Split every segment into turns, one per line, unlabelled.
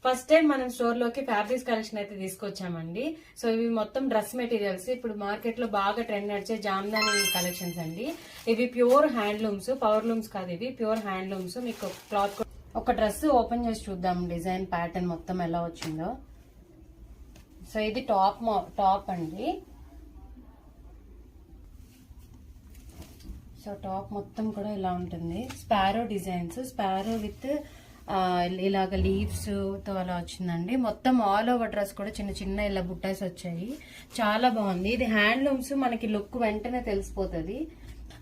First time మనం store లోకి fabrics collection అయితే తీసుకొచ్చామండి. సో ఇవి మొత్తం డ్రెస్ మెటీరియల్స్, ఇప్పుడు మార్కెట్ లో బాగా ట్రెండ్ నడిచే జామ్దాని కలెక్షన్స్ అండి. ఇవి ప్యూర్ హ్యాండ్లూమ్స్, పవర్ లూమ్స్ కాదు, ఇవి ప్యూర్ హ్యాండ్లూమ్స్. మీకు క్లాత్ ఒక డ్రెస్ ఓపెన్ చేసి చూద్దాం, డిజైన్ ప్యాటర్న్ మొత్తం ఎలా వచ్చిందో. సో ఇది టాప్ అండి. సో టాప్ మొత్తం కూడా ఇలా ఉంటుంది. స్పారో డిజైన్స్, స్పారో విత్ ఇలాగ లీవ్స్ తో అలా వచ్చిందండి. మొత్తం ఆల్ ఓవర్ డ్రెస్ కూడా చిన్న చిన్న ఇలా బుట్టాస్ వచ్చాయి. చాలా బాగుంది. ఇది హ్యాండ్లూమ్స్, మనకి లుక్ వెంటనే తెలిసిపోతుంది.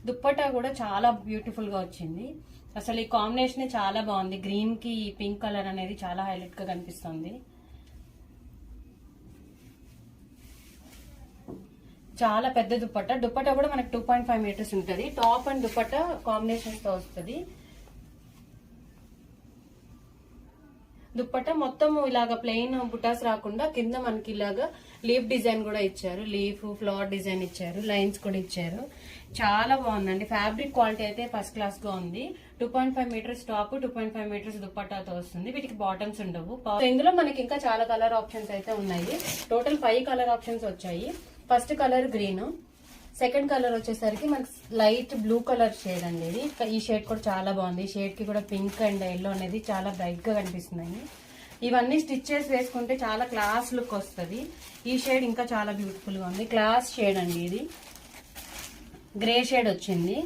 దుప్పట్టా కూడా చాలా బ్యూటిఫుల్ గా వచ్చింది. అసలు ఈ కాంబినేషన్ చాలా బాగుంది. గ్రీన్ కి పింక్ కలర్ అనేది చాలా హైలైట్ గా కనిపిస్తుంది. చాలా పెద్ద దుప్పట్టా కూడా మనకి 2.5 మీటర్స్ ఉంటుంది. టాప్ అండ్ దుప్పట్టా కాంబినేషన్ తో వస్తుంది. దుప్పట్టా మొత్తం ఇలాగా ప్లెయిన్ బుటాస్ రాకుండా కింద మనకి ఇలాగా లీఫ్ డిజైన్ కూడా ఇచ్చారు. లీఫ్ ఫ్లవర్ డిజైన్ ఇచ్చారు, లైన్స్ కూడా ఇచ్చారు. చాలా బాగుందండి. ఫ్యాబ్రిక్ క్వాలిటీ అయితే ఫస్ట్ క్లాస్ గా ఉంది. 2.5 మీటర్స్ టాప్, 2.5 మీటర్స్ దుప్పట్టాతో వస్తుంది. వీటికి బాటమ్స్ ఉండవు. ఇందులో మనకి ఇంకా చాలా కలర్ ఆప్షన్స్ అయితే ఉన్నాయి. టోటల్ 5 కలర్ ఆప్షన్స్ వచ్చాయి. First colour green, second colour వచ్చేసరికి మనకి లైట్ బ్లూ కలర్ షేడ్ అండి. ఇది ఈ షేడ్ కూడా చాలా బాగుంది. ఈ షేడ్ కి కూడా పింక్ అండ్ ఎల్లో అనేది చాలా బ్రైట్ గా కనిపిస్తున్నాయి. ఇవన్నీ స్టిచ్చెస్ వేసుకుంటే చాలా క్లాస్ లుక్ వస్తుంది. ఈ షేడ్ ఇంకా చాలా బ్యూటిఫుల్ గా ఉంది. క్లాస్ షేడ్ అండి. ఇది గ్రే షేడ్ వచ్చింది.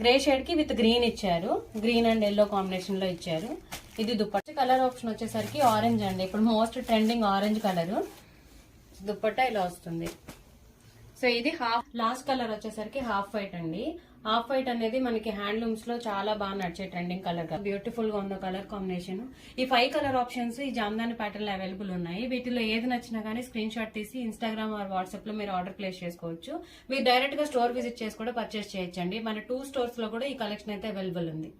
గ్రే షేడ్ కి విత్ గ్రీన్ ఇచ్చారు. గ్రీన్ అండ్ ఎల్లో కాంబినేషన్ లో ఇచ్చారు. ఇది దుప్పట్టా కలర్ ఆప్షన్ వచ్చేసరికి ఆరెంజ్ అండి. ఇప్పుడు most trending orange colour. Dupatta ఇలా వస్తుంది. సో ఇది లాస్ట్ కలర్ వచ్చేసరికి హాఫ్ వైట్ అండి. హాఫ్ వైట్ అనేది మనకి హ్యాండ్లూమ్స్ లో చాలా బాగా నడిచే ట్రెండింగ్ కలర్ గా బ్యూటిఫుల్ గా ఉన్న కలర్ కాంబినేషన్. ఈ 5 కలర్ ఆప్షన్స్ ఈ జామ్దాని ప్యాటర్న్ అవైలబుల్ ఉన్నాయి. వీటిలో ఏది నచ్చినా గానీ స్క్రీన్ షాట్ తీసి ఇన్స్టాగ్రామ్ ఆర్ వాట్సాప్ లో మీరు ఆర్డర్ ప్లేస్ చేసుకోవచ్చు. మీరు డైరెక్ట్ గా స్టోర్ విజిట్ చేసి కూడా పర్చేస్ చేయొచ్చండి. మన 2 స్టోర్స్ లో కూడా ఈ కలెక్షన్ అయితే అవైలబుల్ ఉంది.